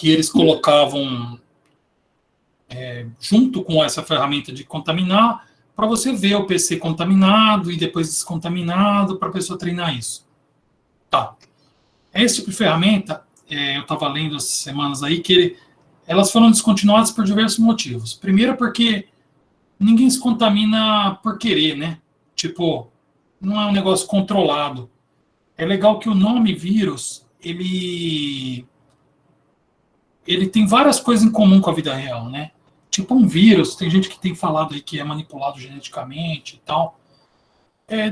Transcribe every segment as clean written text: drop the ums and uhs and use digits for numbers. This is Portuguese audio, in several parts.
que eles colocavam junto com essa ferramenta de contaminar, para você ver o PC contaminado e depois descontaminado, para a pessoa treinar isso. Tá. Esse tipo de ferramenta, eu estava lendo essas semanas aí, que elas foram descontinuadas por diversos motivos. Primeiro porque ninguém se contamina por querer, né? Tipo, não é um negócio controlado. É legal que o nome vírus, ele tem várias coisas em comum com a vida real, né? Tipo um vírus, tem gente que tem falado aí que é manipulado geneticamente e tal.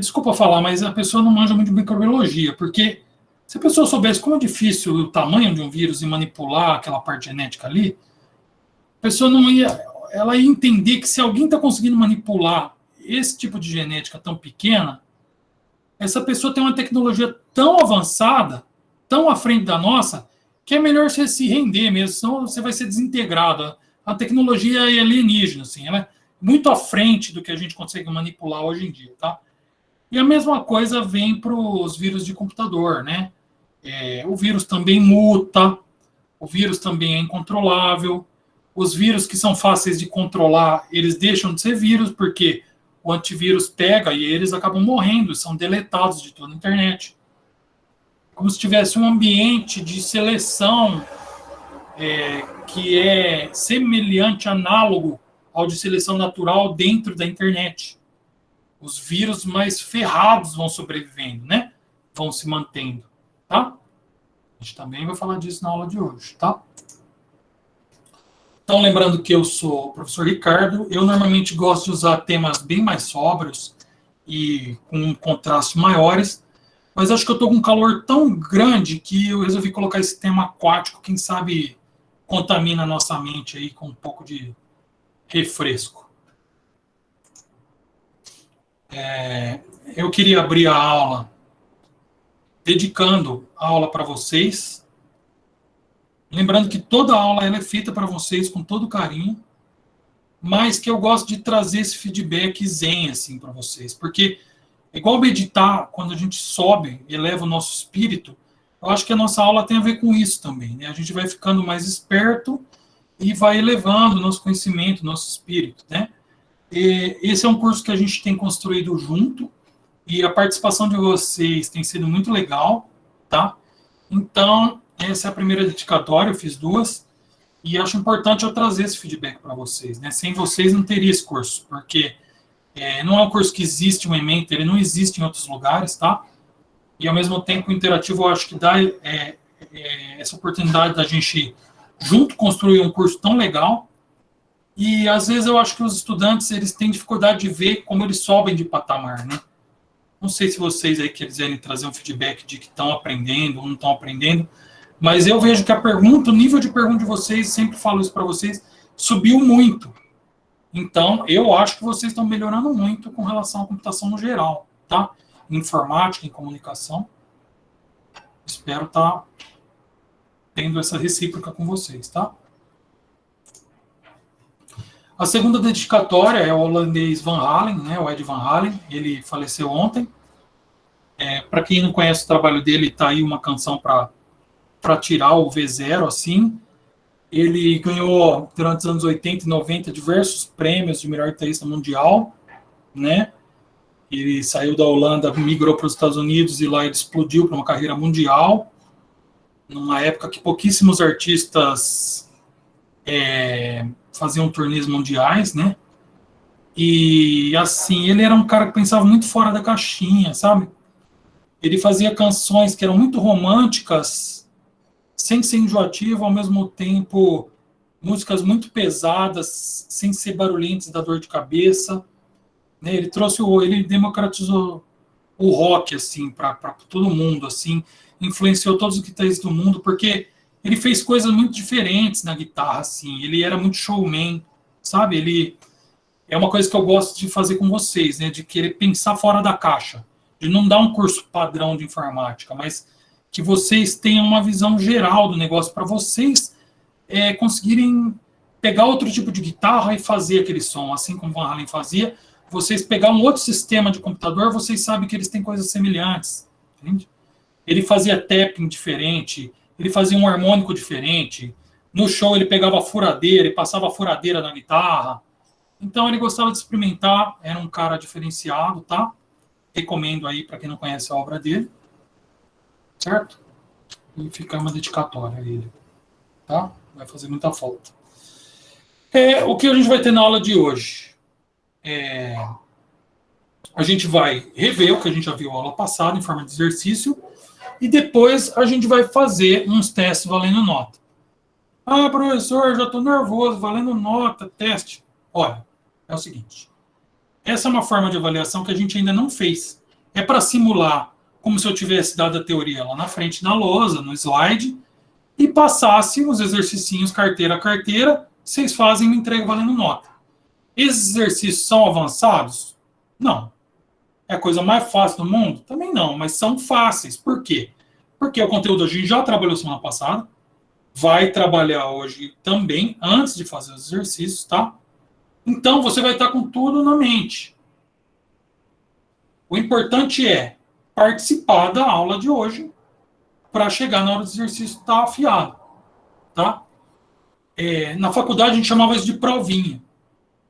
Desculpa falar, mas a pessoa não manja muito de microbiologia, porque se a pessoa soubesse como é difícil o tamanho de um vírus e manipular aquela parte genética ali, a pessoa não ia... Ela ia entender que se alguém está conseguindo manipular esse tipo de genética tão pequena, essa pessoa tem uma tecnologia tão avançada, tão à frente da nossa, que é melhor você se render mesmo, senão você vai ser desintegrado. A tecnologia é alienígena, assim, ela é muito à frente do que a gente consegue manipular hoje em dia, tá? E a mesma coisa vem para os vírus de computador, né? O vírus também muta, o vírus também é incontrolável, os vírus que são fáceis de controlar, eles deixam de ser vírus, porque o antivírus pega e eles acabam morrendo, são deletados de toda a internet. Como se tivesse um ambiente de seleção que é semelhante, análogo ao de seleção natural dentro da internet. Os vírus mais ferrados vão sobrevivendo, né? Vão se mantendo, tá? A gente também vai falar disso na aula de hoje, tá? Então, lembrando que eu sou o professor Ricardo, eu normalmente gosto de usar temas bem mais sóbrios e com contrastes maiores, mas acho que eu estou com um calor tão grande que eu resolvi colocar esse tema aquático, quem sabe contamina a nossa mente aí com um pouco de refresco. Eu queria abrir a aula dedicando a aula para vocês. Lembrando que toda aula ela é feita para vocês com todo carinho, mas que eu gosto de trazer esse feedback zen assim, para vocês. Porque, igual meditar, quando a gente sobe, eleva o nosso espírito, eu acho que a nossa aula tem a ver com isso também. Né? A gente vai ficando mais esperto e vai elevando o nosso conhecimento, nosso espírito. Né? E esse é um curso que a gente tem construído junto, e a participação de vocês tem sido muito legal, tá? Então, essa é a primeira dedicatória, eu fiz 2, e acho importante eu trazer esse feedback para vocês, né? Sem vocês não teria esse curso, porque não é um curso que existe um Ementa, ele não existe em outros lugares, tá? E ao mesmo tempo o interativo eu acho que dá essa oportunidade da gente junto construir um curso tão legal, e às vezes eu acho que os estudantes eles têm dificuldade de ver como eles sobem de patamar, né? Não sei se vocês aí quiserem trazer um feedback de que estão aprendendo ou não estão aprendendo, mas eu vejo que o nível de pergunta de vocês, sempre falo isso para vocês, subiu muito. Então, eu acho que vocês estão melhorando muito com relação à computação no geral, tá? Em informática, em comunicação. Espero estar tendo essa recíproca com vocês, tá? A segunda dedicatória é o holandês Van Halen, né, o Ed Van Halen, ele faleceu ontem. Para quem não conhece o trabalho dele, está aí uma canção para tirar o V0, assim. Ele ganhou, durante os anos 80 e 90, diversos prêmios de melhor guitarrista mundial, né? Ele saiu da Holanda, migrou para os Estados Unidos e lá ele explodiu para uma carreira mundial, numa época que pouquíssimos artistas faziam turnês mundiais, né? E, assim, ele era um cara que pensava muito fora da caixinha, sabe? Ele fazia canções que eram muito românticas, sem ser enjoativo, ao mesmo tempo, músicas muito pesadas, sem ser barulhentas da dor de cabeça. Né? Ele democratizou o rock, assim, para todo mundo, assim, influenciou todos os guitarristas do mundo, porque ele fez coisas muito diferentes na guitarra, assim, ele era muito showman, sabe? Ele é uma coisa que eu gosto de fazer com vocês, né? De querer pensar fora da caixa, de não dar um curso padrão de informática, mas que vocês tenham uma visão geral do negócio para vocês conseguirem pegar outro tipo de guitarra e fazer aquele som, assim como Van Halen fazia. Vocês pegar um outro sistema de computador, vocês sabem que eles têm coisas semelhantes, entende? Ele fazia tapping diferente, ele fazia um harmônico diferente, No show ele pegava a furadeira e passava a furadeira na guitarra. Então ele gostava de experimentar, era um cara diferenciado, tá? Recomendo aí para quem não conhece a obra dele, certo? E fica uma dedicatória a ele, tá? Vai fazer muita falta. O que a gente vai ter na aula de hoje? A gente vai rever o que a gente já viu na aula passada, em forma de exercício, e depois a gente vai fazer uns testes valendo nota. Ah, professor, já estou nervoso, valendo nota, teste. Olha, é o seguinte. Essa é uma forma de avaliação que a gente ainda não fez. É para simular como se eu tivesse dado a teoria lá na frente na lousa, no slide, e passasse os exercicinhos carteira a carteira, vocês fazem e me entregam valendo nota. Esses exercícios são avançados? Não. É a coisa mais fácil do mundo? Também não, mas são fáceis. Por quê? Porque o conteúdo a gente já trabalhou semana passada, vai trabalhar hoje também, antes de fazer os exercícios, tá? Então, você vai estar com tudo na mente. O importante é participar da aula de hoje para chegar na hora do exercício estar afiado, tá? Na faculdade, a gente chamava isso de provinha.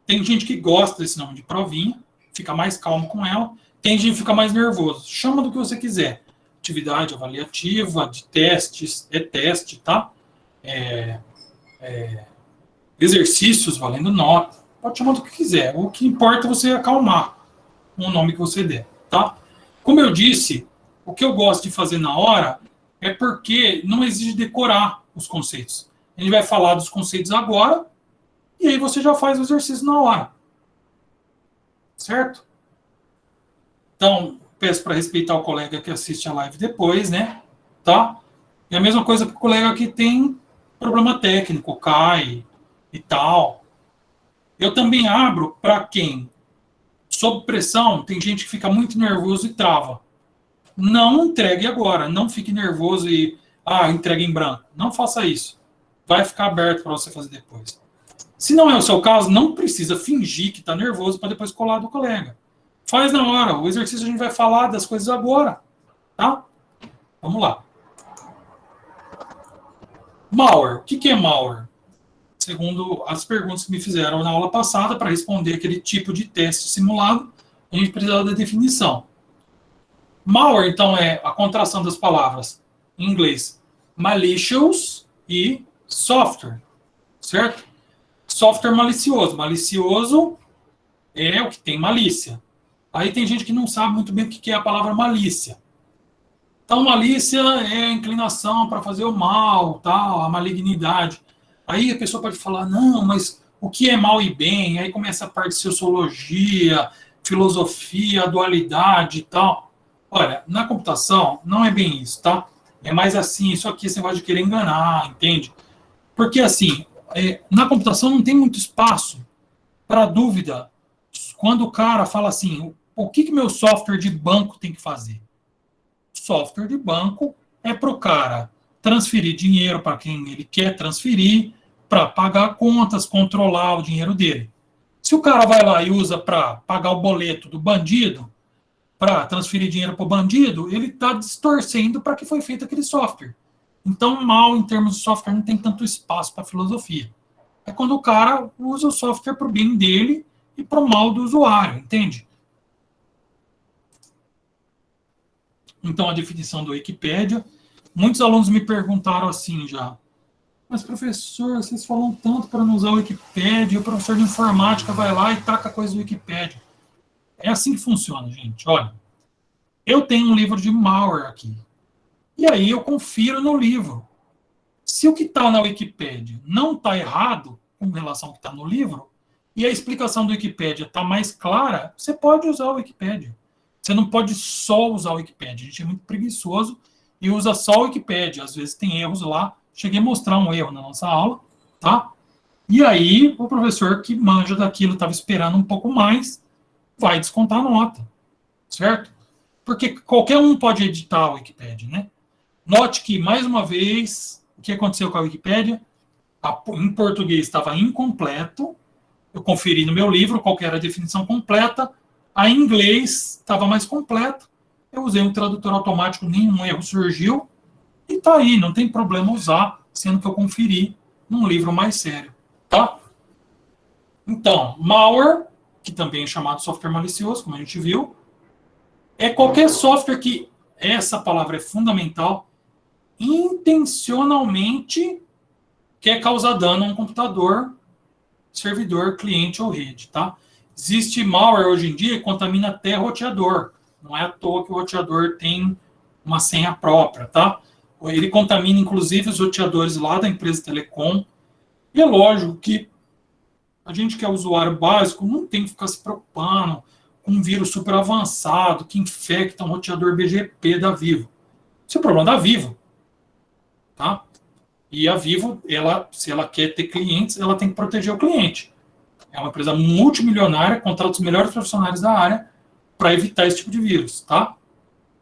Tem gente que gosta desse nome de provinha, fica mais calmo com ela. Tem gente que fica mais nervoso. Chama do que você quiser. Atividade avaliativa, de testes, teste, tá? Exercícios valendo nota. Pode chamar do que quiser. O que importa é você acalmar o nome que você der, tá? Como eu disse, o que eu gosto de fazer na hora é porque não exige decorar os conceitos. A gente vai falar dos conceitos agora e aí você já faz o exercício na hora. Certo? Então, peço para respeitar o colega que assiste a live depois, né? Tá? E a mesma coisa para o colega que tem problema técnico, cai e tal. Eu também abro para quem, sob pressão, tem gente que fica muito nervoso e trava. Não entregue agora, não fique nervoso e entregue em branco. Não faça isso. Vai ficar aberto para você fazer depois. Se não é o seu caso, não precisa fingir que está nervoso para depois colar do colega. Faz na hora. O exercício a gente vai falar das coisas agora. Tá? Vamos lá. Malware. O que é malware? Segundo as perguntas que me fizeram na aula passada, para responder aquele tipo de teste simulado, a gente precisa da definição. Malware, então, é a contração das palavras em inglês malicious e software, certo? Software malicioso. Malicioso é o que tem malícia. Aí tem gente que não sabe muito bem o que é a palavra malícia. Então, malícia é a inclinação para fazer o mal, tal, a malignidade. Aí a pessoa pode falar, não, mas o que é mal e bem? Aí começa a parte de sociologia, filosofia, dualidade e tal. Olha, na computação não é bem isso, tá? É mais assim, isso aqui você pode querer enganar, entende? Porque assim, na computação não tem muito espaço para dúvida quando o cara fala assim, o que meu software de banco tem que fazer? Software de banco é para o cara transferir dinheiro para quem ele quer transferir, para pagar contas, controlar o dinheiro dele. Se o cara vai lá e usa para pagar o boleto do bandido, para transferir dinheiro para o bandido, ele está distorcendo para que foi feito aquele software. Então, mal em termos de software não tem tanto espaço para filosofia. É quando o cara usa o software para o bem dele e para o mal do usuário, entende? Então, a definição do Wikipédia. Muitos alunos me perguntaram assim já. Mas, professor, vocês falam tanto para não usar o Wikipédia, e o professor de informática vai lá e taca a coisa do Wikipédia. É assim que funciona, gente. Olha, eu tenho um livro de malware aqui. E aí eu confiro no livro. Se o que está na Wikipédia não está errado com relação ao que está no livro, e a explicação do Wikipédia está mais clara, você pode usar o Wikipédia. Você não pode só usar o Wikipédia. A gente é muito preguiçoso e usa só o Wikipédia. Às vezes tem erros lá. Cheguei a mostrar um erro na nossa aula, tá? E aí o professor que manja daquilo, estava esperando um pouco mais, vai descontar a nota, certo? Porque qualquer um pode editar a Wikipédia, né? Note que, mais uma vez, o que aconteceu com a Wikipédia? Em português estava incompleto, eu conferi no meu livro qual que era a definição completa, a em inglês estava mais completo, eu usei um tradutor automático, nenhum erro surgiu, e tá aí, não tem problema usar, sendo que eu conferi num livro mais sério, tá? Então, malware, que também é chamado de software malicioso, como a gente viu, é qualquer software que, essa palavra é fundamental, intencionalmente quer causar dano a um computador, servidor, cliente ou rede, tá? Existe malware hoje em dia que contamina até roteador. Não é à toa que o roteador tem uma senha própria, tá? Ele contamina, inclusive, os roteadores lá da empresa Telecom. E é lógico que a gente que é usuário básico não tem que ficar se preocupando com um vírus super avançado que infecta um roteador BGP da Vivo. Isso é problema da Vivo, tá? E a Vivo, se ela quer ter clientes, ela tem que proteger o cliente. É uma empresa multimilionária, contrata os melhores profissionais da área para evitar esse tipo de vírus, tá?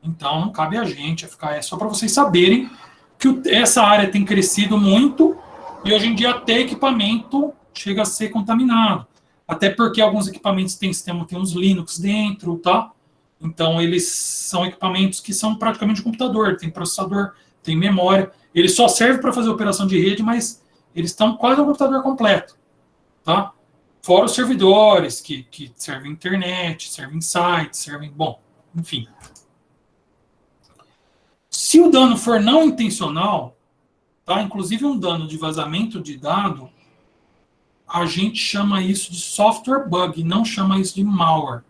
Então, não cabe a gente ficar... É só para vocês saberem que essa área tem crescido muito e hoje em dia até equipamento chega a ser contaminado. Até porque alguns equipamentos têm sistema, tem uns Linux dentro, tá? Então, eles são equipamentos que são praticamente um computador. Tem processador, tem memória. Ele só serve para fazer operação de rede, mas eles estão quase um computador completo, tá? Fora os servidores que servem internet, servem sites, servem... Bom, enfim. Se o dano for não intencional, tá? Inclusive um dano de vazamento de dado, a gente chama isso de software bug, não chama isso de malware.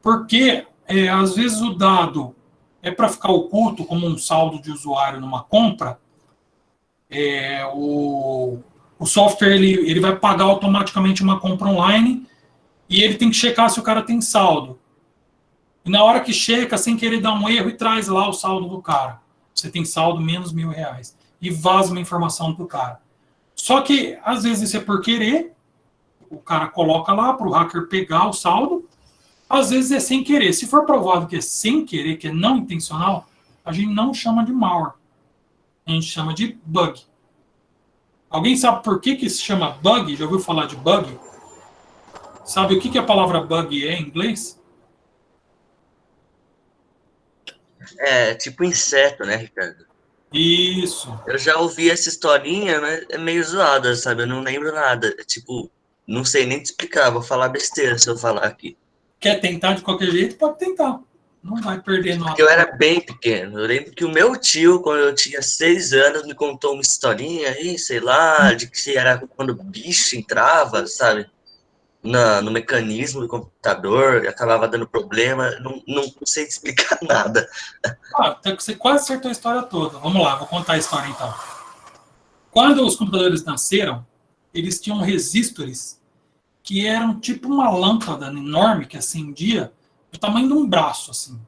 Porque, às vezes, o dado é para ficar oculto como um saldo de usuário numa compra, o software ele vai pagar automaticamente uma compra online e ele tem que checar se o cara tem saldo. E na hora que checa, sem querer dar um erro, e traz lá o saldo do cara. Você tem saldo menos R$1.000. E vaza uma informação do cara. Só que, às vezes, isso é por querer. O cara coloca lá para o hacker pegar o saldo. Às vezes é sem querer. Se for provado que é sem querer, que é não intencional, a gente não chama de malware. A gente chama de bug. Alguém sabe por que se chama bug? Já ouviu falar de bug? Sabe o que a palavra bug é em inglês? É tipo inseto, né, Ricardo? Isso. Eu já ouvi essa historinha, mas é meio zoada, sabe? Eu não lembro nada. É tipo, não sei nem te explicar, vou falar besteira se eu falar aqui. Quer tentar de qualquer jeito? Pode tentar. Não vai perder Porque nota. eu era bem pequeno. Eu lembro que o meu tio, quando eu tinha 6 anos, me contou uma historinha aí, sei lá, de que era quando o bicho entrava, sabe? No mecanismo do computador, e acabava dando problema. Não sei te explicar nada. Até que você quase acertou a história toda. Vamos lá, vou contar a história então. Quando os computadores nasceram, eles tinham resistores que eram tipo uma lâmpada enorme que acendia do tamanho de um braço, assim.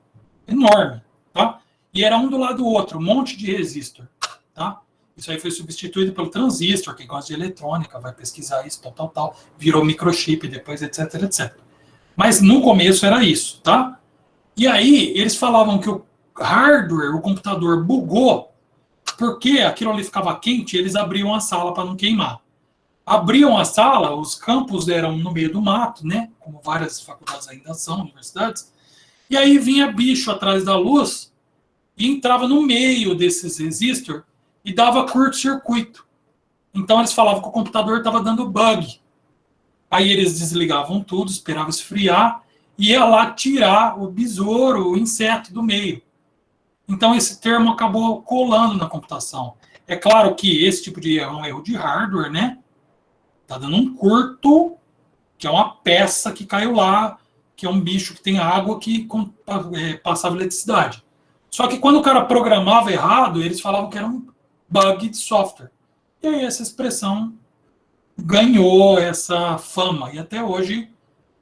Enorme, tá? E era um do lado do outro, um monte de resistor, tá? Isso aí foi substituído pelo transistor, que gosta de eletrônica, vai pesquisar isso, tal. Virou microchip depois, etc, etc. Mas no começo era isso, tá? E aí eles falavam que o hardware, o computador bugou, porque aquilo ali ficava quente e eles abriam a sala para não queimar. Abriam a sala, os campos eram no meio do mato, né? Como várias faculdades ainda são, universidades. E aí vinha bicho atrás da luz e entrava no meio desses resistores e dava curto-circuito. Então eles falavam que o computador estava dando bug. Aí eles desligavam tudo, esperavam esfriar e ia lá tirar o besouro, o inseto do meio. Então esse termo acabou colando na computação. É claro que esse tipo de erro é um erro de hardware, né? Tá dando um curto, que é uma peça que caiu lá, que é um bicho que tem água que passava eletricidade. Só que quando o cara programava errado, eles falavam que era um bug de software. E aí essa expressão ganhou essa fama. E até hoje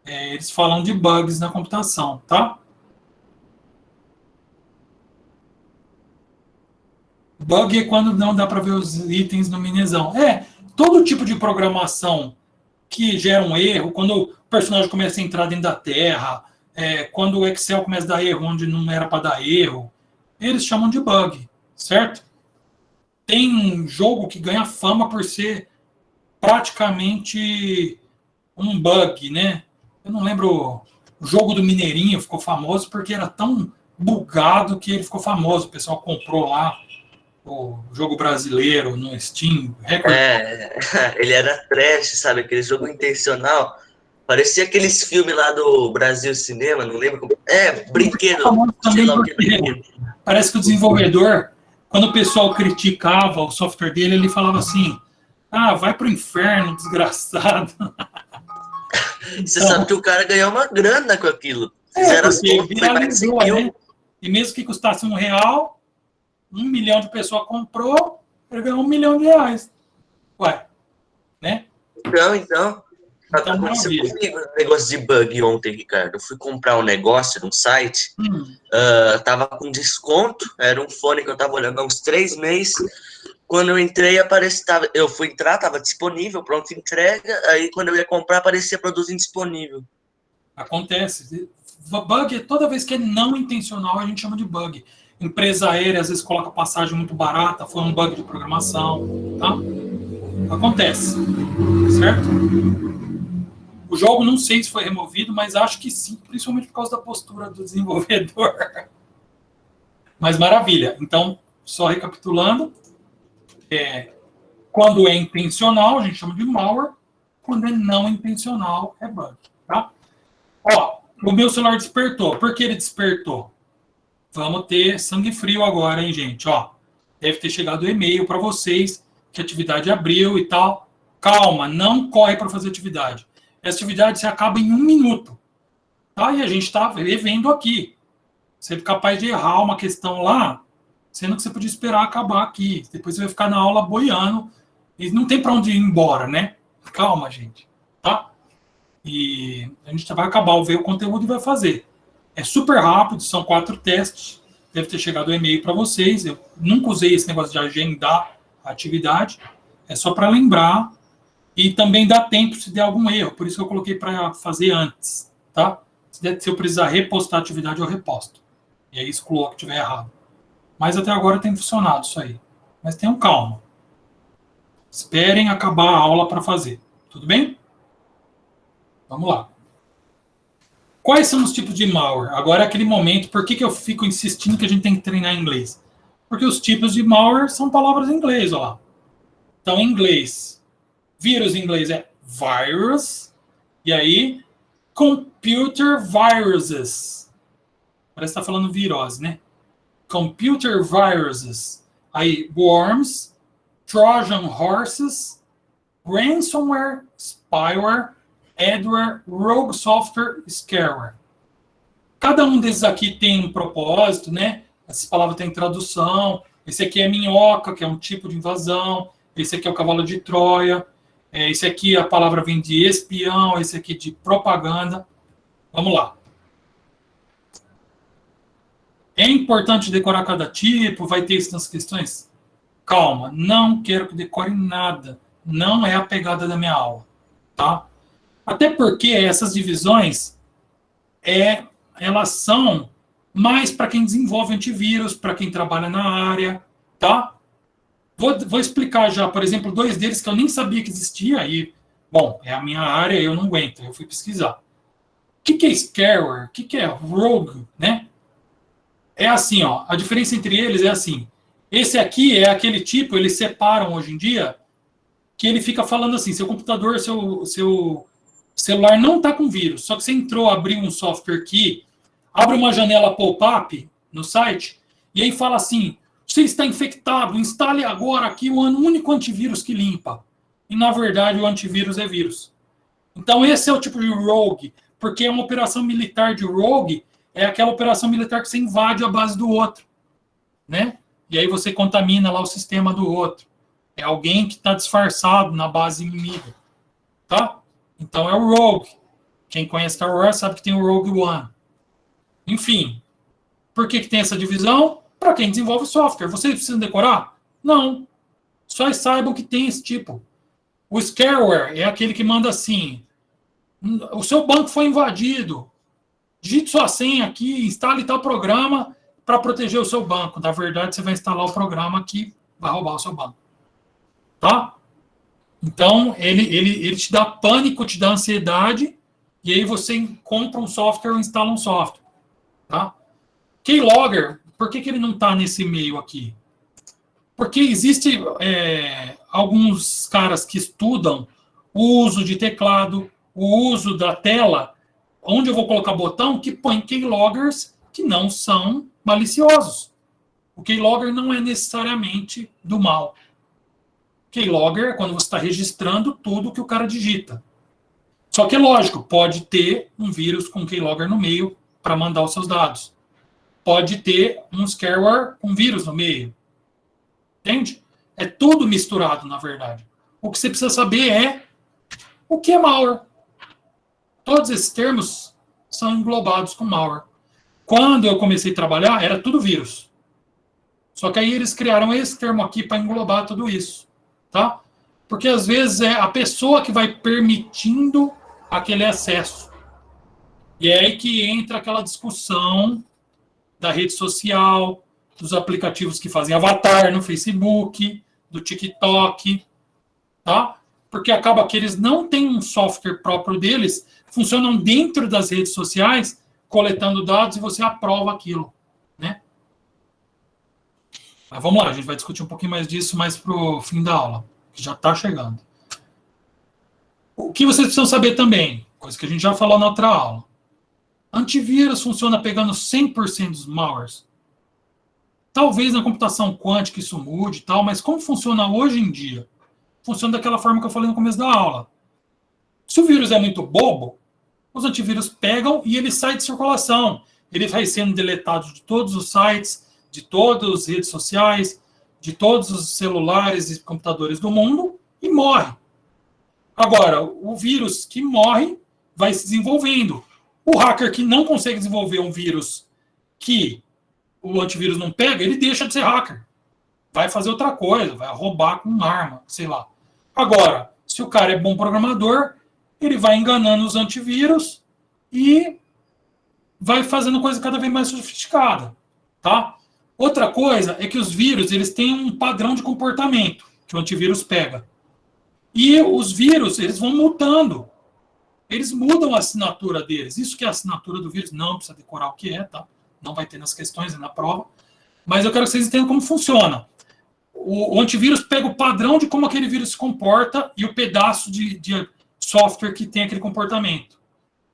eles falam de bugs na computação, tá? Bug é quando não dá para ver os itens no minezão. Todo tipo de programação que gera um erro, quando o personagem começa a entrar dentro da terra, quando o Excel começa a dar erro onde não era para dar erro, eles chamam de bug, certo? Tem um jogo que ganha fama por ser praticamente um bug, né? Eu não lembro, o jogo do Mineirinho ficou famoso porque era tão bugado que ele ficou famoso, o pessoal comprou lá. o jogo brasileiro no Steam, Record. Ele era trash, sabe? Aquele jogo intencional. Parecia aqueles filmes lá do Brasil Cinema, não lembro como. Brinquedo. Sei Também lá o que é porque brinquedo. parece que o desenvolvedor, quando o pessoal criticava o software dele, ele falava assim: ah, vai pro inferno, desgraçado. Você sabe que o cara ganhou uma grana com aquilo. Fizeram as Porque contas, foi mais de 100 viralizou, né? mil. E mesmo que custasse R$ 1, 1 milhão de pessoas comprou, ele ganhou R$ 1 milhão. Ué, né? Então, sabe o que Então, aconteceu maravilha. comigo? Um negócio de bug ontem, Ricardo. Eu fui comprar um negócio num site, tava com desconto, era um fone que eu tava olhando há uns 3 meses. Quando eu entrei, eu fui entrar, tava disponível, pronto, entrega. Aí quando eu ia comprar, aparecia produto indisponível. Acontece. Bug, toda vez que é não intencional, a gente chama de bug. Empresa aérea, às vezes, coloca passagem muito barata, foi um bug de programação, tá? Acontece, certo? O jogo não sei se foi removido, mas acho que sim, principalmente por causa da postura do desenvolvedor. Mas maravilha. Então, só recapitulando, quando é intencional, a gente chama de malware. Quando é não intencional, é bug, tá? Ó, o meu celular despertou. Por que ele despertou? Vamos ter sangue frio agora, hein, gente? Ó, deve ter chegado o e-mail para vocês que a atividade abriu e tal. Calma, não corre para fazer atividade. Essa atividade se acaba em 1 minuto, tá? E a gente está revendo aqui. Você é capaz de errar uma questão lá, sendo que você podia esperar acabar aqui. Depois você vai ficar na aula boiando e não tem para onde ir embora, né? Calma, gente, tá? E a gente vai acabar ver o conteúdo e vai fazer. É super rápido, são 4 testes. Deve ter chegado o e-mail para vocês. Eu nunca usei esse negócio de agendar a atividade. É só para lembrar. E também dá tempo se der algum erro. Por isso que eu coloquei para fazer antes. Tá? Se eu precisar repostar a atividade, eu reposto. E aí excluo o que tiver errado. Mas até agora tem funcionado isso aí. Mas tenham calma. Esperem acabar a aula para fazer. Tudo bem? Vamos lá. Quais são os tipos de malware? Agora é aquele momento, por que eu fico insistindo que a gente tem que treinar em inglês? Porque os tipos de malware são palavras em inglês, ó lá. Então, em inglês, vírus em inglês é virus, e aí, computer viruses. Parece que está falando virose, né? Computer viruses. Aí, worms, Trojan horses, ransomware, spyware, adware, rogue software, scareware. Cada um desses aqui tem um propósito, né? Essa palavra tem tradução. Esse aqui é minhoca, que é um tipo de invasão. Esse aqui é o cavalo de Troia. Esse aqui a palavra vem de espião. Esse aqui de propaganda. Vamos lá. É importante decorar cada tipo? Vai ter isso nas questões? Calma, não quero que decore nada. Não é a pegada da minha aula, tá? Até porque essas divisões elas são mais para quem desenvolve antivírus, para quem trabalha na área, tá? Vou explicar já, por exemplo, 2 deles que eu nem sabia que existia e, bom, é a minha área, eu não aguento, eu fui pesquisar. O que é scareware? O que é rogue, né? É assim, ó, a diferença entre eles é assim. Esse aqui é aquele tipo, eles separam hoje em dia, que ele fica falando assim, seu computador, seu celular não está com vírus, só que você entrou, abriu um software aqui, abre uma janela pop-up no site, e aí fala assim, você está infectado, instale agora aqui o único antivírus que limpa. E, na verdade, o antivírus é vírus. Então, esse é o tipo de rogue, porque é uma operação militar de rogue, é aquela operação militar que você invade a base do outro, né? E aí você contamina lá o sistema do outro. É alguém que está disfarçado na base inimiga, tá? Então é o Rogue. Quem conhece Star Wars sabe que tem o Rogue One. Enfim, por que tem essa divisão? Para quem desenvolve software. Vocês precisam decorar? Não. Só saibam que tem esse tipo. O scareware é aquele que manda assim, o seu banco foi invadido, digite sua senha aqui, instale tal programa para proteger o seu banco. Na verdade, você vai instalar o programa que vai roubar o seu banco. Tá? Então, ele te dá pânico, te dá ansiedade, e aí você compra um software ou instala um software. Tá? Keylogger, por que ele não está nesse meio aqui? Porque existe alguns caras que estudam o uso de teclado, o uso da tela, onde eu vou colocar botão, que põe keyloggers que não são maliciosos. O keylogger não é necessariamente do mal. Keylogger é quando você está registrando tudo que o cara digita. Só que é lógico, pode ter um vírus com keylogger no meio para mandar os seus dados. Pode ter um scareware com vírus no meio. Entende? É tudo misturado, na verdade. O que você precisa saber é o que é malware. Todos esses termos são englobados com malware. Quando eu comecei a trabalhar, era tudo vírus. Só que aí eles criaram esse termo aqui para englobar tudo isso. Tá? Porque às vezes é a pessoa que vai permitindo aquele acesso. E é aí que entra aquela discussão da rede social, dos aplicativos que fazem avatar no Facebook, do TikTok, tá? Porque acaba que eles não têm um software próprio deles, funcionam dentro das redes sociais, coletando dados e você aprova aquilo, né? Mas vamos lá, a gente vai discutir um pouquinho mais disso mais para o fim da aula, que já está chegando. O que vocês precisam saber também, coisa que a gente já falou na outra aula. Antivírus funciona pegando 100% dos malwares. Talvez na computação quântica isso mude e tal, mas como funciona hoje em dia? Funciona daquela forma que eu falei no começo da aula. Se o vírus é muito bobo, os antivírus pegam e ele sai de circulação. Ele vai sendo deletado de todos os sites, de todas as redes sociais, de todos os celulares e computadores do mundo e morre. Agora, o vírus que morre vai se desenvolvendo. O hacker que não consegue desenvolver um vírus que o antivírus não pega, ele deixa de ser hacker. Vai fazer outra coisa, vai roubar com uma arma, sei lá. Agora, se o cara é bom programador, ele vai enganando os antivírus e vai fazendo coisa cada vez mais sofisticada, tá? Outra coisa é que os vírus, eles têm um padrão de comportamento que o antivírus pega. E os vírus, eles vão mutando. Eles mudam a assinatura deles. Isso que é a assinatura do vírus, não precisa decorar o que é, tá? Não vai ter nas questões e na prova. Mas eu quero que vocês entendam como funciona. O antivírus pega o padrão de como aquele vírus se comporta e o pedaço de software que tem aquele comportamento.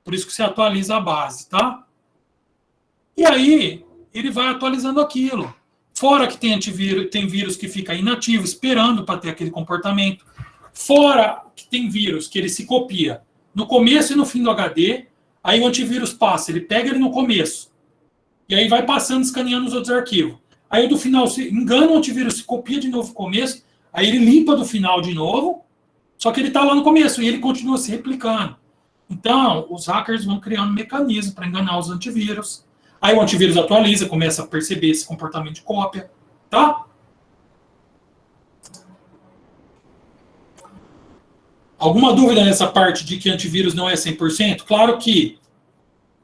Por isso que você atualiza a base, tá? E aí, ele vai atualizando aquilo. Fora que tem antivírus, tem vírus que fica inativo, esperando para ter aquele comportamento. Fora que tem vírus que ele se copia no começo e no fim do HD, aí o antivírus passa, ele pega ele no começo, e aí vai passando, escaneando os outros arquivos. Aí do final, se engana o antivírus, se copia de novo o começo, aí ele limpa do final de novo, só que ele está lá no começo, e ele continua se replicando. Então, os hackers vão criando um mecanismo para enganar os antivírus. Aí o antivírus atualiza, começa a perceber esse comportamento de cópia, tá? Alguma dúvida nessa parte de que antivírus não é 100%? Claro que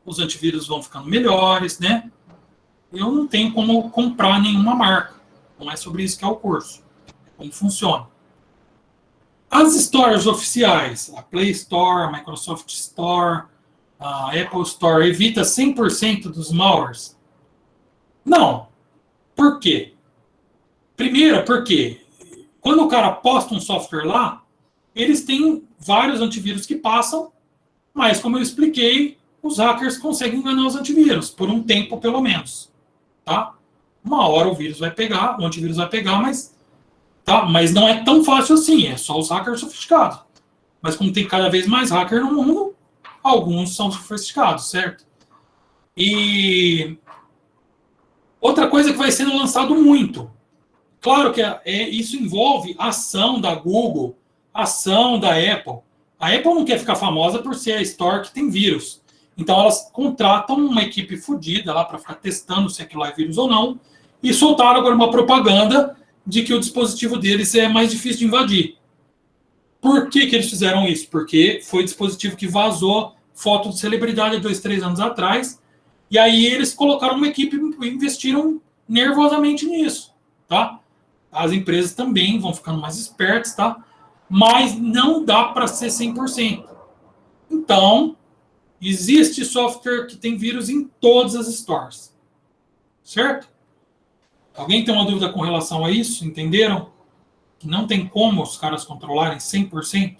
os antivírus vão ficando melhores, né? Eu não tenho como comprar nenhuma marca. Não é sobre isso que é o curso. Como funciona. As stores oficiais, a Play Store, a Microsoft Store, a Apple Store, evita 100% dos malwares? Não. Por quê? Primeiro, porque quando o cara posta um software lá, eles têm vários antivírus que passam, mas, como eu expliquei, os hackers conseguem enganar os antivírus, por um tempo pelo menos. Tá? Uma hora o vírus vai pegar, o antivírus vai pegar, mas não é tão fácil assim, é só os hackers sofisticados. Mas como tem cada vez mais hacker no mundo, alguns são sofisticados, certo? E outra coisa que vai sendo lançado muito. Claro que isso envolve ação da Google, ação da Apple. A Apple não quer ficar famosa por ser a store que tem vírus. Então elas contratam uma equipe fodida lá para ficar testando se aquilo é vírus ou não. E soltaram agora uma propaganda de que o dispositivo deles é mais difícil de invadir. Por que eles fizeram isso? Porque foi o dispositivo que vazou foto de celebridade há 2, 3 anos atrás. E aí eles colocaram uma equipe e investiram nervosamente nisso. Tá? As empresas também vão ficando mais espertas, tá? Mas não dá para ser 100%. Então, existe software que tem vírus em todas as stores. Certo? Alguém tem uma dúvida com relação a isso? Entenderam? Que não tem como os caras controlarem 100%?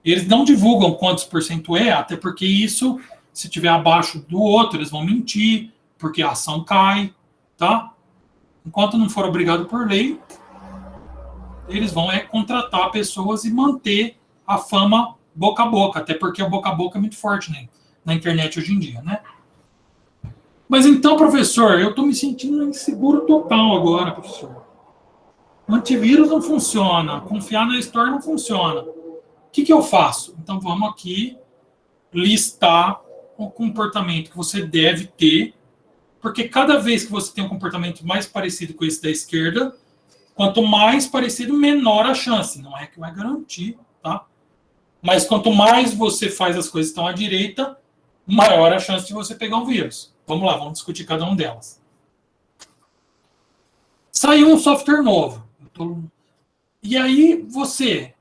Eles não divulgam quantos por cento é, até porque isso, se tiver abaixo do outro, eles vão mentir, porque a ação cai, tá? Enquanto não for obrigado por lei, eles vão contratar pessoas e manter a fama boca a boca, até porque a boca a boca é muito forte, né, na internet hoje em dia, né? Mas então, professor, eu estou me sentindo inseguro total agora, professor. O antivírus não funciona, confiar na Store não funciona. O que eu faço? Então vamos aqui listar o comportamento que você deve ter, porque cada vez que você tem um comportamento mais parecido com esse da esquerda, quanto mais parecido, menor a chance. Não é que vai garantir, tá? Mas quanto mais você faz as coisas que estão à direita, maior a chance de você pegar um vírus. Vamos lá, vamos discutir cada uma delas. Saiu um software novo. E aí você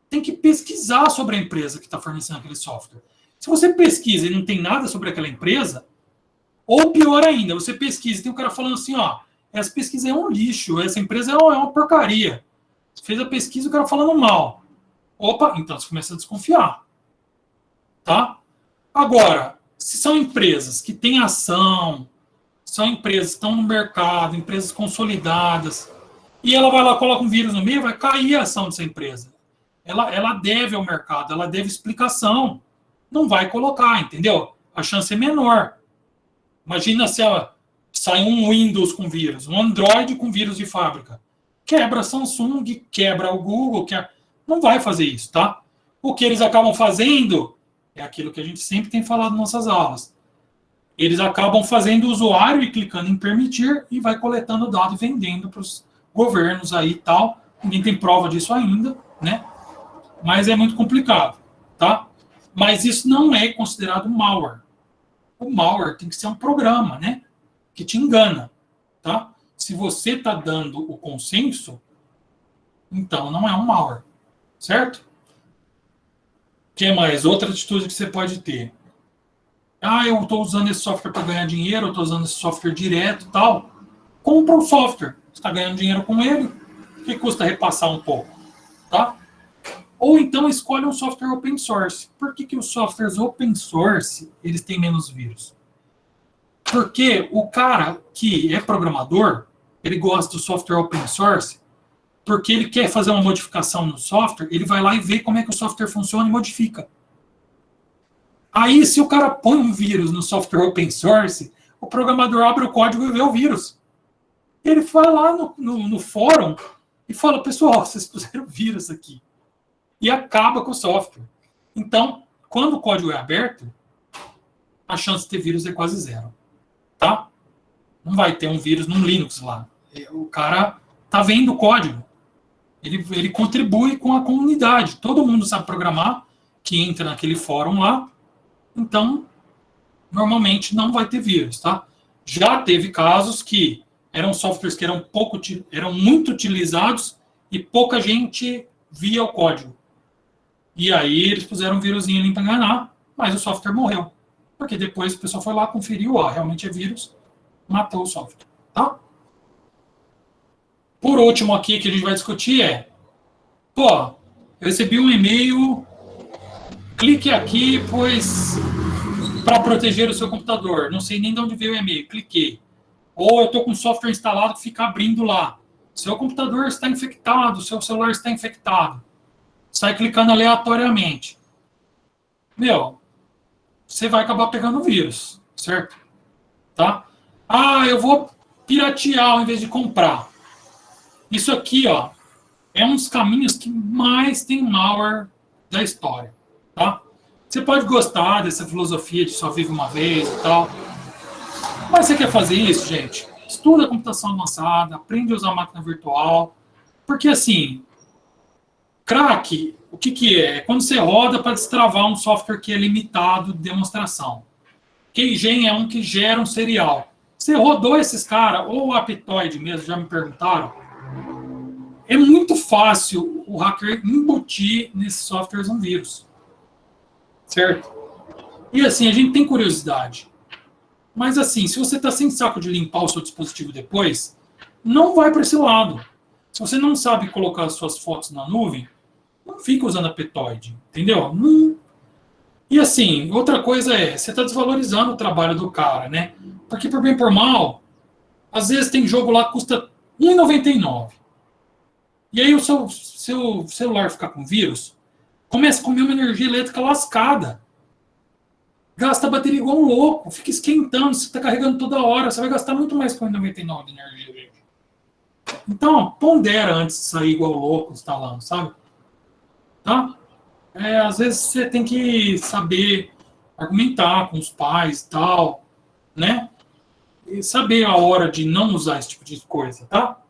tem que pesquisar sobre a empresa que está fornecendo aquele software. Se você pesquisa e não tem nada sobre aquela empresa, ou pior ainda, você pesquisa e tem um cara falando assim, ó, essa pesquisa é um lixo, essa empresa é uma porcaria. Você fez a pesquisa e o cara falando mal. Opa, então você começa a desconfiar. Tá? Agora, se são empresas que têm ação, são empresas que estão no mercado, empresas consolidadas, e ela vai lá, coloca um vírus no meio, vai cair a ação dessa empresa. Ela deve ao mercado, ela deve explicação. Não vai colocar, entendeu? A chance é menor. Imagina se sai um Windows com vírus, um Android com vírus de fábrica. Quebra a Samsung, quebra o Google, não vai fazer isso, tá? O que eles acabam fazendo é aquilo que a gente sempre tem falado nas nossas aulas. Eles acabam fazendo o usuário e clicando em permitir e vai coletando dado e vendendo para os governos aí e tal. Ninguém tem prova disso ainda, né? Mas é muito complicado, tá? Mas isso não é considerado malware. O malware tem que ser um programa, né? Que te engana, tá? Se você está dando o consenso, então não é um malware, certo? O que mais? Outra atitude que você pode ter. Ah, eu estou usando esse software para ganhar dinheiro, eu estou usando esse software direto e tal. Compra um software. Você está ganhando dinheiro com ele, o que custa repassar um pouco, tá? Ou então escolhe um software open source. Por que os softwares open source eles têm menos vírus? Porque o cara que é programador, ele gosta do software open source, porque ele quer fazer uma modificação no software, ele vai lá e vê como é que o software funciona e modifica. Aí, se o cara põe um vírus no software open source, o programador abre o código e vê o vírus. Ele vai lá no fórum e fala, pessoal, vocês puseram vírus aqui. E acaba com o software. Então, quando o código é aberto, a chance de ter vírus é quase zero. Tá? Não vai ter um vírus no Linux lá. O cara tá vendo o código. Ele contribui com a comunidade. Todo mundo sabe programar, que entra naquele fórum lá. Então, normalmente não vai ter vírus, tá? Já teve casos que eram softwares que eram muito utilizados e pouca gente via o código. E aí eles puseram um vírusinho ali para enganar, mas o software morreu. Porque depois o pessoal foi lá, conferiu, realmente é vírus, matou o software, tá? Por último aqui que a gente vai discutir eu recebi um e-mail, clique aqui, pois para proteger o seu computador. Não sei nem de onde veio o e-mail, cliquei. Ou eu estou com software instalado que fica abrindo lá. Seu computador está infectado, seu celular está infectado. Sai clicando aleatoriamente. Você vai acabar pegando vírus, certo? Tá? Eu vou piratear ao invés de comprar. Isso aqui, é um dos caminhos que mais tem malware da história, tá? Você pode gostar dessa filosofia de só vive uma vez e tal. Mas você quer fazer isso, gente? Estuda computação avançada, aprende a usar máquina virtual. Porque, assim, crack, o que é? É quando você roda para destravar um software que é limitado de demonstração. Keygen é um que gera um serial. Você rodou esses caras, ou o Aptoide mesmo, já me perguntaram. É muito fácil o hacker embutir nesses softwares um vírus. Certo? E assim, a gente tem curiosidade. Mas assim, se você está sem saco de limpar o seu dispositivo depois, não vai para esse lado. Se você não sabe colocar as suas fotos na nuvem, não fica usando a Petoid, entendeu? Não. E assim, outra coisa é, você está desvalorizando o trabalho do cara, né? Porque por bem por mal, às vezes tem jogo lá que custa R$1,99. E aí o seu celular ficar com vírus, começa a comer uma energia elétrica lascada. Gasta a bateria igual um louco, fica esquentando, você está carregando toda hora, você vai gastar muito mais que R$1,99 de energia, gente. Então, pondera antes de sair igual louco instalando, sabe? Tá? Às vezes você tem que saber argumentar com os pais e tal, né? E saber a hora de não usar esse tipo de coisa, tá?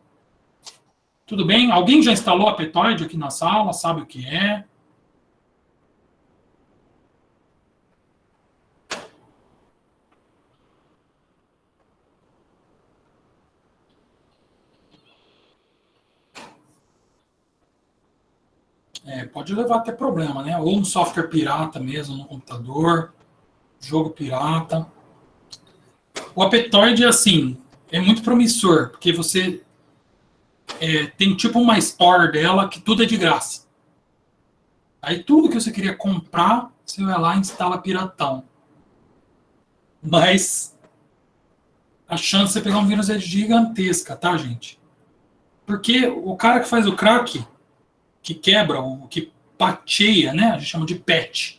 Tudo bem? Alguém já instalou a Petoid aqui na sala? Sabe o que é? Pode levar até problema, né? Ou um software pirata mesmo no computador, jogo pirata. O Apetoid, assim, é muito promissor, porque você tem tipo uma store dela que tudo é de graça. Aí tudo que você queria comprar, você vai lá e instala piratão. Mas a chance de você pegar um vírus é gigantesca, tá, gente? Porque o cara que faz o crack, que quebra, o que pateia, né? A gente chama de patch,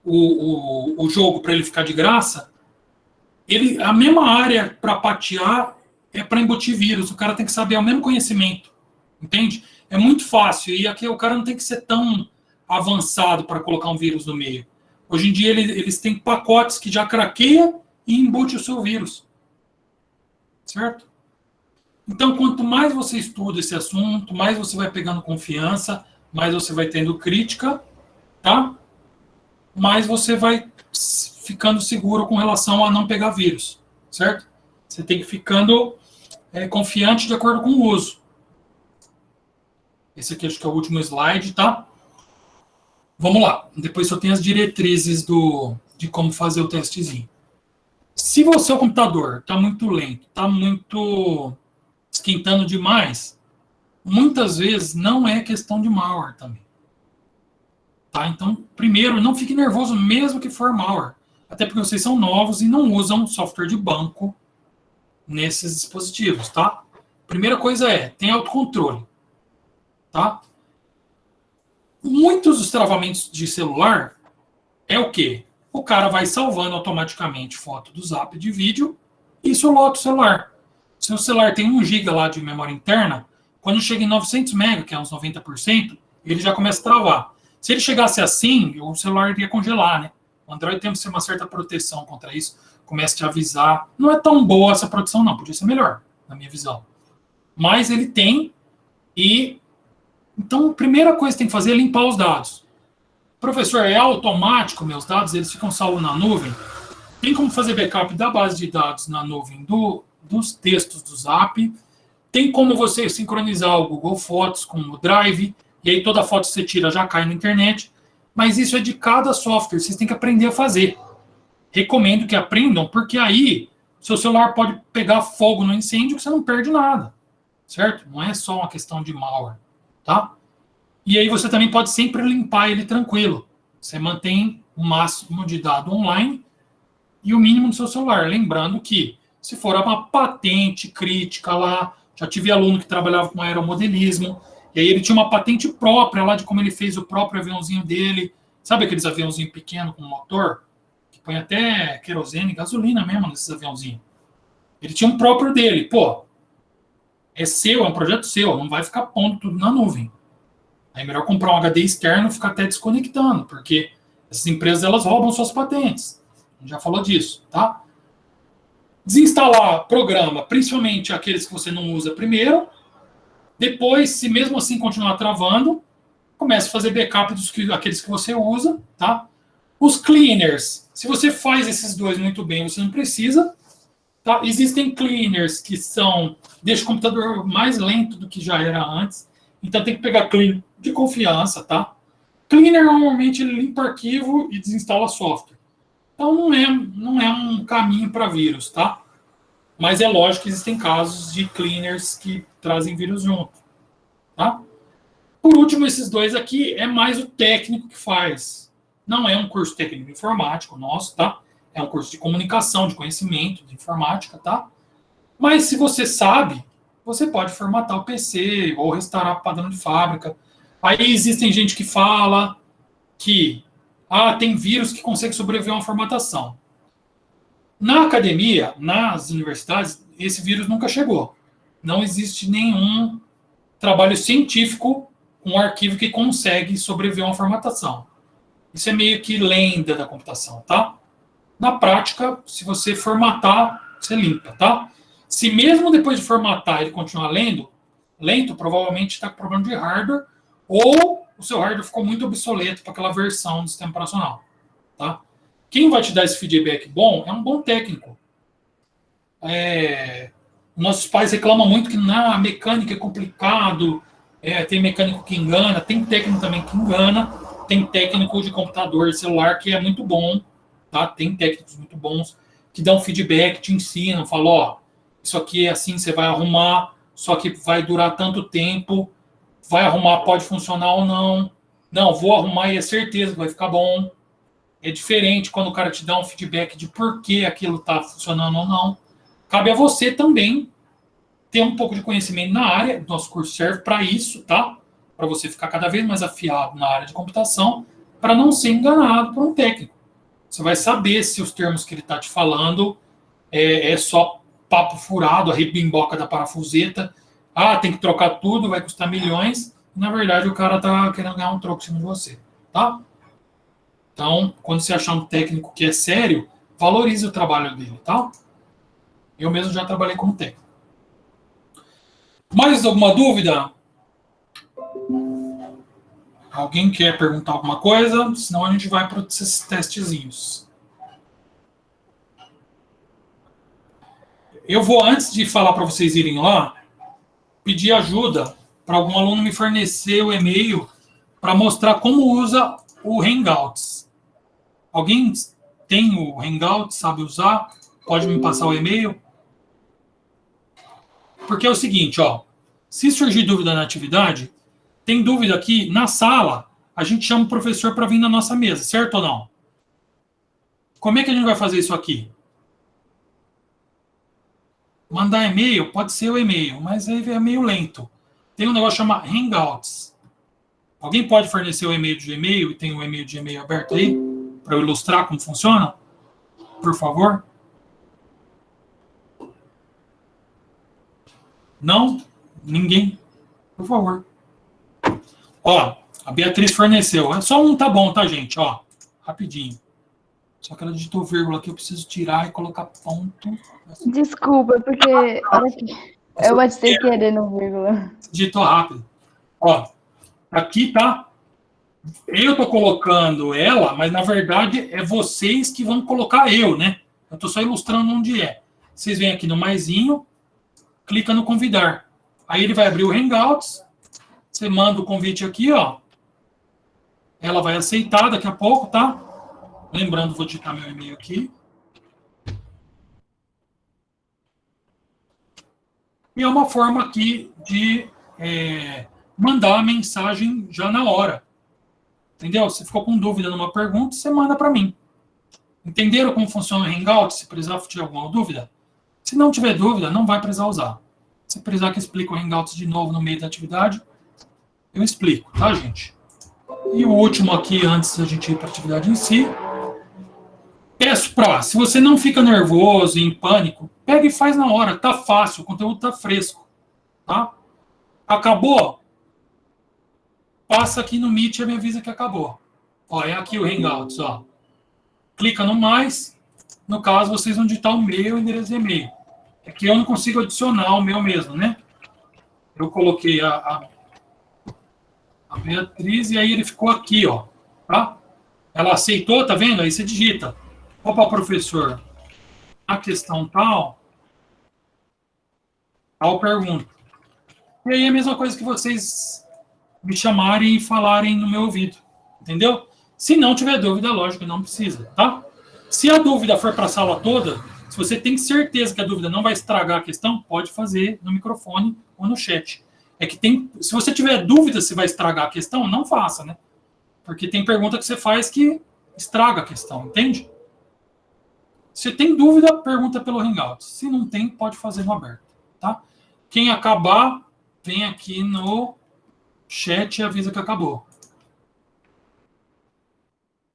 o jogo para ele ficar de graça, a mesma área para patear é para embutir vírus. O cara tem que saber o mesmo conhecimento, entende? É muito fácil. E aqui o cara não tem que ser tão avançado para colocar um vírus no meio. Hoje em dia eles têm pacotes que já craqueia e embute o seu vírus. Certo? Então, quanto mais você estuda esse assunto, mais você vai pegando confiança, mais você vai tendo crítica, tá? Mais você vai ficando seguro com relação a não pegar vírus, certo? Você tem que ir ficando confiante de acordo com o uso. Esse aqui acho que é o último slide, tá? Vamos lá. Depois só tem as diretrizes de como fazer o testezinho. Se o seu computador está muito lento, está muito esquentando demais, muitas vezes não é questão de malware também. Tá? Então, primeiro, não fique nervoso mesmo que for malware. Até porque vocês são novos e não usam software de banco nesses dispositivos, tá? Primeira coisa tem autocontrole. Tá? Muitos dos travamentos de celular é o quê? O cara vai salvando automaticamente foto do Zap de vídeo e isso lota o celular. Se o celular tem 1 GB lá de memória interna, quando chega em 900 MB, que é uns 90%, ele já começa a travar. Se ele chegasse assim, o celular iria congelar, né? O Android tem uma certa proteção contra isso, começa a te avisar. Não é tão boa essa proteção, não, podia ser melhor, na minha visão. Mas ele tem e... Então, a primeira coisa que tem que fazer é limpar os dados. Professor, é automático meus dados? Eles ficam salvos na nuvem? Tem como fazer backup da base de dados na nuvem dos textos do Zap. Tem como você sincronizar o Google Fotos com o Drive. E aí toda foto que você tira já cai na internet. Mas isso é de cada software. Vocês têm que aprender a fazer. Recomendo que aprendam, porque aí seu celular pode pegar fogo no incêndio que você não perde nada. Certo? Não é só uma questão de malware. Tá? E aí você também pode sempre limpar ele tranquilo. Você mantém o máximo de dado online e o mínimo no seu celular. Lembrando que, se for uma patente crítica lá, já tive aluno que trabalhava com aeromodelismo, e aí ele tinha uma patente própria lá de como ele fez o próprio aviãozinho dele. Sabe aqueles aviãozinhos pequenos com motor? Que põe até querosene, gasolina mesmo nesses aviãozinhos. Ele tinha um próprio dele. Pô, é seu, é um projeto seu, não vai ficar pondo tudo na nuvem. É melhor comprar um HD externo e ficar até desconectando, porque essas empresas elas roubam suas patentes. A gente já falou disso, tá? Desinstalar programa, principalmente aqueles que você não usa primeiro. Depois, se mesmo assim continuar travando, comece a fazer backup daqueles que você usa, tá? Os cleaners, se você faz esses dois muito bem, você não precisa. Tá? Existem cleaners que deixam o computador mais lento do que já era antes. Então tem que pegar cleaner de confiança, tá? Cleaner normalmente ele limpa arquivo e desinstala software. Então, não é um caminho para vírus, tá? Mas é lógico que existem casos de cleaners que trazem vírus junto, tá? Por último, esses dois aqui é mais o técnico que faz. Não é um curso técnico informático nosso, tá? É um curso de comunicação, de conhecimento, de informática, tá? Mas se você sabe, você pode formatar o PC ou restaurar o padrão de fábrica. Aí existem gente que fala que tem vírus que consegue sobreviver a uma formatação. Na academia, nas universidades, esse vírus nunca chegou. Não existe nenhum trabalho científico com um arquivo que consegue sobreviver a uma formatação. Isso é meio que lenda da computação, tá? Na prática, se você formatar, você limpa, tá? Se mesmo depois de formatar ele continuar lento, provavelmente está com problema de hardware, ou o seu hardware ficou muito obsoleto para aquela versão do sistema operacional, tá? Quem vai te dar esse feedback bom é um bom técnico. Nossos pais reclamam muito que a mecânica é complicado, tem mecânico que engana, tem técnico também que engana, tem técnico de computador celular que é muito bom, tá? Tem técnicos muito bons que dão feedback, te ensinam, falam, isso aqui é assim, você vai arrumar, só que vai durar tanto tempo, vai arrumar, pode funcionar ou não. Não, vou arrumar e é certeza que vai ficar bom. É diferente quando o cara te dá um feedback de por que aquilo está funcionando ou não. Cabe a você também ter um pouco de conhecimento na área. Nosso curso serve para isso, tá? Para você ficar cada vez mais afiado na área de computação, para não ser enganado por um técnico. Você vai saber se os termos que ele está te falando é só papo furado, a rebimboca da parafuseta. Tem que trocar tudo, vai custar milhões. Na verdade, o cara está querendo ganhar um troco em cima de você, tá? Então, quando você achar um técnico que é sério, valorize o trabalho dele, tá? Eu mesmo já trabalhei como técnico. Mais alguma dúvida? Alguém quer perguntar alguma coisa? Senão a gente vai para esses testezinhos. Eu vou, antes de falar para vocês irem lá, pedir ajuda para algum aluno me fornecer o e-mail para mostrar como usa o Hangouts. Alguém tem o Hangouts, sabe usar? Pode me passar o e-mail? Porque é o seguinte, se surgir dúvida na atividade, tem dúvida aqui, na sala, a gente chama o professor para vir na nossa mesa, certo ou não? Como é que a gente vai fazer isso aqui? Mandar e-mail, pode ser o e-mail, mas aí é meio lento. Tem um negócio chamado Hangouts. Alguém pode fornecer o e-mail de Gmail e tem o e-mail de Gmail aberto aí? Para eu ilustrar como funciona? Por favor. Não? Ninguém? Por favor. A Beatriz forneceu. Só um tá bom, tá, gente? Rapidinho. Só que ela digitou vírgula aqui, eu preciso tirar e colocar ponto. Desculpa, porque eu bati sem querer no vírgula. Digitou rápido. Aqui tá. Eu tô colocando ela, mas na verdade é vocês que vão colocar eu, né? Eu tô só ilustrando onde é. Vocês vêm aqui no maisinho, clica no convidar. Aí ele vai abrir o Hangouts. Você manda o convite aqui, Ela vai aceitar daqui a pouco, tá? Lembrando, vou digitar meu e-mail aqui. E é uma forma aqui de mandar a mensagem já na hora. Entendeu? Se ficou com dúvida numa pergunta, você manda para mim. Entenderam como funciona o Hangout? Se precisar tiver alguma dúvida? Se não tiver dúvida, não vai precisar usar. Se precisar que eu explique o Hangouts de novo no meio da atividade, eu explico, tá, gente? E o último aqui, antes da gente ir para a atividade em si, peço se você não fica nervoso, em pânico, pega e faz na hora, tá fácil, o conteúdo tá fresco, tá? Acabou? Passa aqui no Meet e me avisa que acabou. É aqui o Hangouts, Clica no mais, no caso, vocês vão digitar o meu endereço de e-mail. É que eu não consigo adicionar o meu mesmo, né? Eu coloquei a Beatriz e aí ele ficou aqui, tá? Ela aceitou, tá vendo? Aí você digita. Opa, professor, a questão tal pergunta. E aí é a mesma coisa que vocês me chamarem e falarem no meu ouvido, entendeu? Se não tiver dúvida, lógico, não precisa, tá? Se a dúvida for para a sala toda, se você tem certeza que a dúvida não vai estragar a questão, pode fazer no microfone ou no chat. É que se você tiver dúvida se vai estragar a questão, não faça, né? Porque tem pergunta que você faz que estraga a questão, entende? Se tem dúvida, pergunta pelo Hangout. Se não tem, pode fazer no aberto, tá? Quem acabar, vem aqui no chat e avisa que acabou.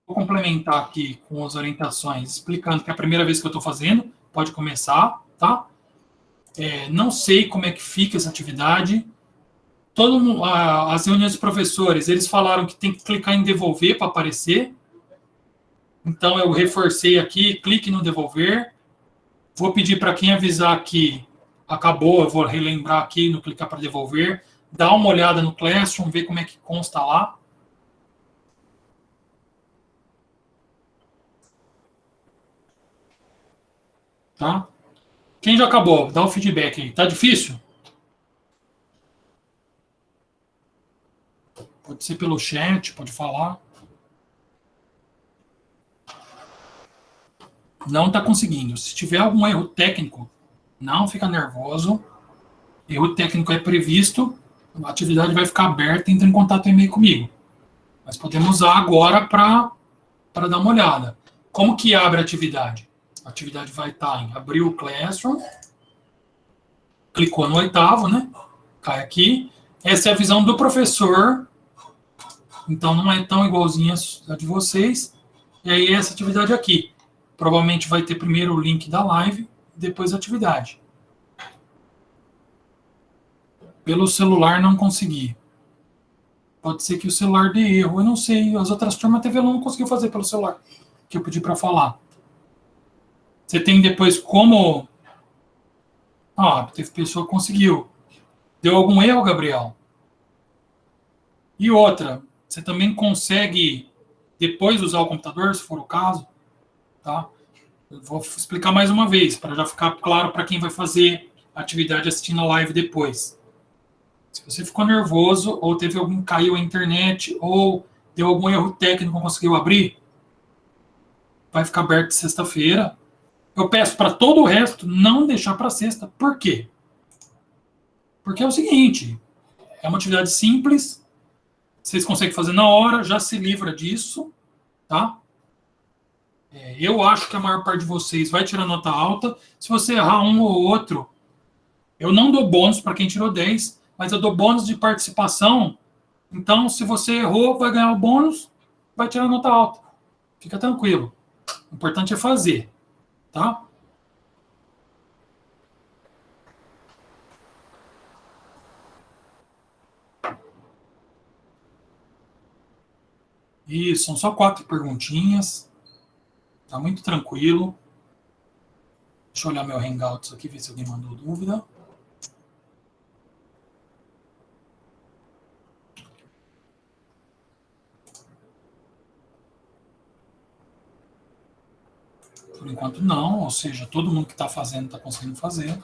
Vou complementar aqui com as orientações, explicando que é a primeira vez que eu estou fazendo, pode começar, tá? Não sei como é que fica essa atividade. As reuniões dos professores, eles falaram que tem que clicar em devolver para aparecer. Então, eu reforcei aqui, clique no devolver. Vou pedir para quem avisar que acabou, eu vou relembrar aqui no clicar para devolver. Dá uma olhada no Classroom, ver como é que consta lá. Tá? Quem já acabou, dá o feedback aí. Tá difícil? Pode ser pelo chat, pode falar. Não está conseguindo. Se tiver algum erro técnico, não fica nervoso. Erro técnico é previsto, a atividade vai ficar aberta, entra em contato e-mail comigo. Mas podemos usar agora para dar uma olhada. Como que abre a atividade? A atividade vai estar em abrir o Classroom, clicou no 8º, né? Cai aqui. Essa é a visão do professor, então não é tão igualzinha a de vocês. E aí essa atividade aqui. Provavelmente vai ter primeiro o link da live, depois a atividade. Pelo celular não consegui. Pode ser que o celular dê erro. Eu não sei. As outras turmas teve aluno não conseguiu fazer pelo celular, que eu pedi para falar. Você tem depois como... teve pessoa que conseguiu. Deu algum erro, Gabriel? E outra, você também consegue depois usar o computador, se for o caso, tá? Eu vou explicar mais uma vez, para já ficar claro para quem vai fazer a atividade assistindo a live depois. Se você ficou nervoso, ou teve algum caiu a internet, ou deu algum erro técnico, não conseguiu abrir, vai ficar aberto sexta-feira. Eu peço para todo o resto não deixar para sexta. Por quê? Porque é o seguinte, é uma atividade simples, vocês conseguem fazer na hora, já se livra disso, tá? Eu acho que a maior parte de vocês vai tirar nota alta. Se você errar um ou outro, eu não dou bônus para quem tirou 10, mas eu dou bônus de participação. Então, se você errou, vai ganhar o bônus, vai tirar nota alta. Fica tranquilo. O importante é fazer, tá? Isso, são só 4 perguntinhas. Tá muito tranquilo. Deixa eu olhar meu Hangouts aqui, ver se alguém mandou dúvida. Por enquanto não, ou seja, todo mundo que está fazendo está conseguindo fazer.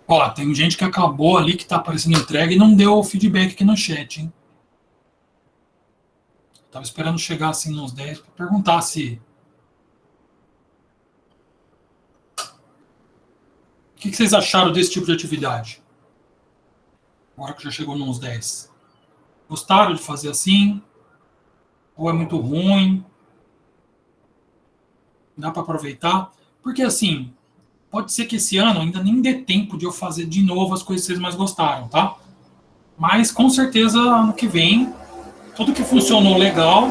Ó, tem gente que acabou ali, que está aparecendo entregue e não deu feedback aqui no chat, hein? Estava esperando chegar assim nos 10 para perguntar se... O que vocês acharam desse tipo de atividade? Agora que já chegou nos 10. Gostaram de fazer assim? Ou é muito ruim? Dá para aproveitar? Porque assim, pode ser que esse ano ainda nem dê tempo de eu fazer de novo as coisas que vocês mais gostaram, tá? Mas com certeza ano que vem, tudo que funcionou legal,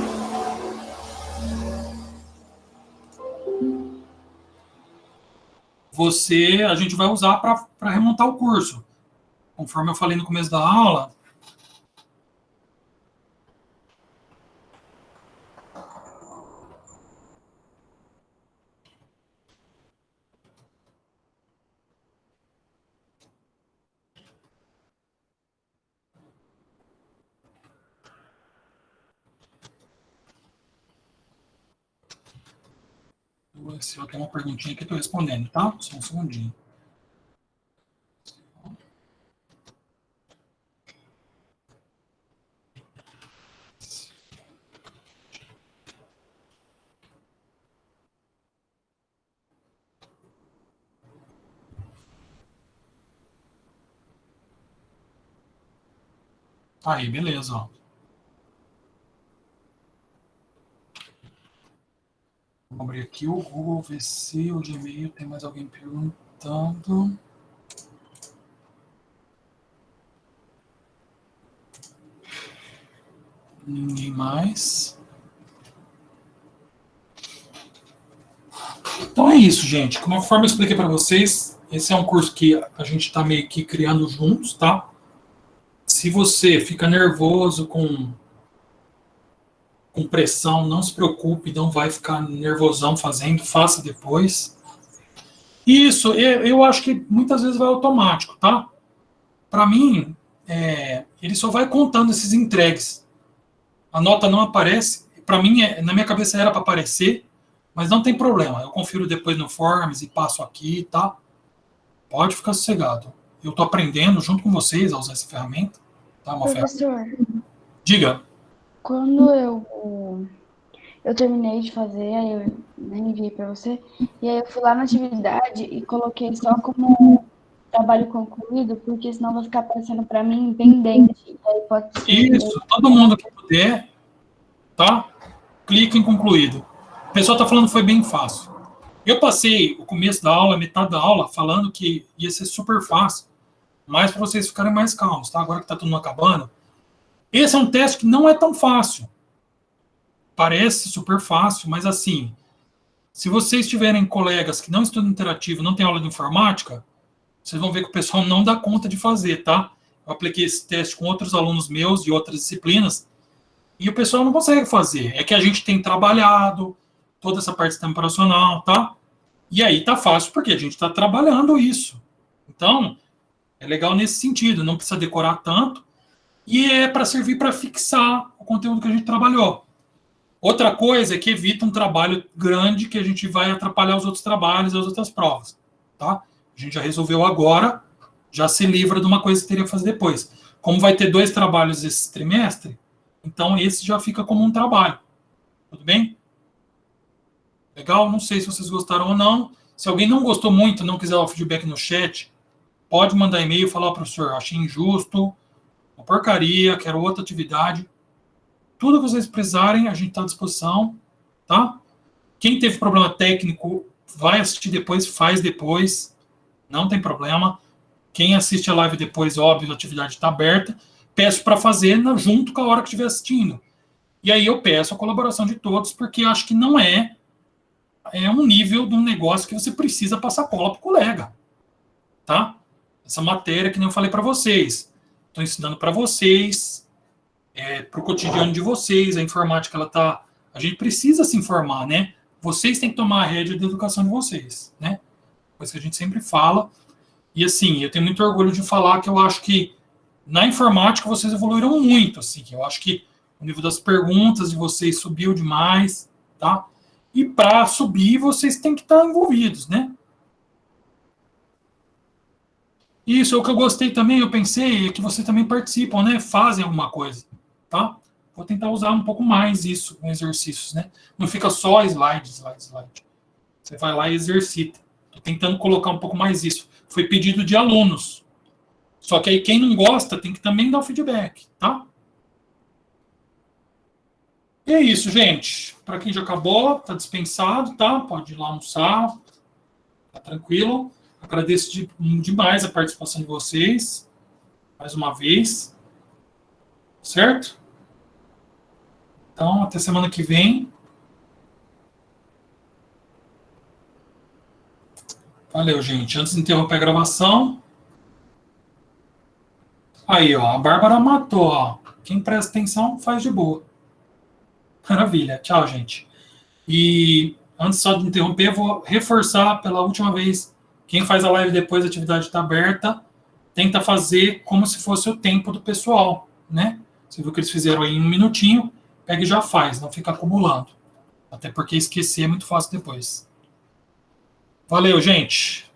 a gente vai usar para remontar o curso. Conforme eu falei no começo da aula, se eu tenho uma perguntinha que eu estou respondendo, tá? Só um segundinho. Aí, beleza, ó. Vou abrir aqui o Google, ver se o Gmail tem mais alguém perguntando. Ninguém mais. Então é isso, gente. Conforme eu expliquei para vocês, esse é um curso que a gente está meio que criando juntos, tá? Se você fica nervoso com pressão, não se preocupe, não vai ficar nervosão fazendo, faça depois. Isso, eu acho que muitas vezes vai automático, tá? Para mim, ele só vai contando esses entregues. A nota não aparece. Para mim, na minha cabeça era para aparecer, mas não tem problema. Eu confiro depois no Forms e passo aqui, tá? Pode ficar sossegado. Eu estou aprendendo junto com vocês a usar essa ferramenta. Tá, uma Professor, Diga. quando eu terminei de fazer, aí eu enviei para você, e aí eu fui lá na atividade e coloquei só como trabalho concluído, porque senão vai ficar aparecendo para mim pendente. E aí pode ser. Isso, todo mundo que puder, tá? Clica em concluído. O pessoal está falando que foi bem fácil. Eu passei o começo da aula, metade da aula, falando que ia ser super fácil, mas para vocês ficarem mais calmos, tá? Agora que está tudo acabando. Esse é um teste que não é tão fácil. Parece super fácil, mas assim, se vocês tiverem colegas que não estudam interativo, não tem aula de informática, vocês vão ver que o pessoal não dá conta de fazer, tá? Eu apliquei esse teste com outros alunos meus de outras disciplinas e o pessoal não consegue fazer. É que a gente tem trabalhado toda essa parte do sistema operacional, tá? E aí tá fácil porque a gente está trabalhando isso. Então, é legal nesse sentido, não precisa decorar tanto e é para servir para fixar o conteúdo que a gente trabalhou. Outra coisa é que evita um trabalho grande que a gente vai atrapalhar os outros trabalhos e as outras provas, tá? A gente já resolveu agora, já se livra de uma coisa que teria que fazer depois. Como vai ter 2 trabalhos esse trimestre, então esse já fica como um trabalho. Tudo bem? Legal? Não sei se vocês gostaram ou não. Se alguém não gostou muito, não quiser dar o feedback no chat, pode mandar e-mail e falar, professor, achei injusto, uma porcaria, quero outra atividade. Tudo que vocês precisarem, a gente está à disposição, tá? Quem teve problema técnico, vai assistir depois, faz depois, não tem problema. Quem assiste a live depois, óbvio, a atividade está aberta. Peço para fazer junto com a hora que estiver assistindo. E aí eu peço a colaboração de todos, porque acho que não é um nível de um negócio que você precisa passar cola para o colega, tá? Essa matéria que nem eu falei para vocês. Estou ensinando para vocês, para o cotidiano de vocês, a informática, a gente precisa se informar, né? Vocês têm que tomar a rédea da educação de vocês, né? Coisa que a gente sempre fala. E assim, eu tenho muito orgulho de falar que eu acho que na informática vocês evoluíram muito, assim. Eu acho que o nível das perguntas de vocês subiu demais, tá? E para subir, vocês têm que estar envolvidos, né? Isso, o que eu gostei também, eu pensei, é que vocês também participam, né? Fazem alguma coisa, tá? Vou tentar usar um pouco mais isso com exercícios, né? Não fica só slide. Você vai lá e exercita. Estou tentando colocar um pouco mais isso. Foi pedido de alunos. Só que aí quem não gosta tem que também dar o feedback, tá? E é isso, gente. Para quem já acabou, tá dispensado, tá? Pode ir lá almoçar. Tá tranquilo. Agradeço demais a participação de vocês. Mais uma vez. Certo? Então, até semana que vem. Valeu, gente. Antes de interromper a gravação. Aí, ó. A Bárbara matou, ó. Quem presta atenção, faz de boa. Maravilha. Tchau, gente. E antes só de interromper, eu vou reforçar pela última vez. Quem faz a live depois, a atividade está aberta. Tenta fazer como se fosse o tempo do pessoal, né? Você viu que eles fizeram aí em 1 minutinho. Pega e já faz, não fica acumulando. Até porque esquecer é muito fácil depois. Valeu, gente.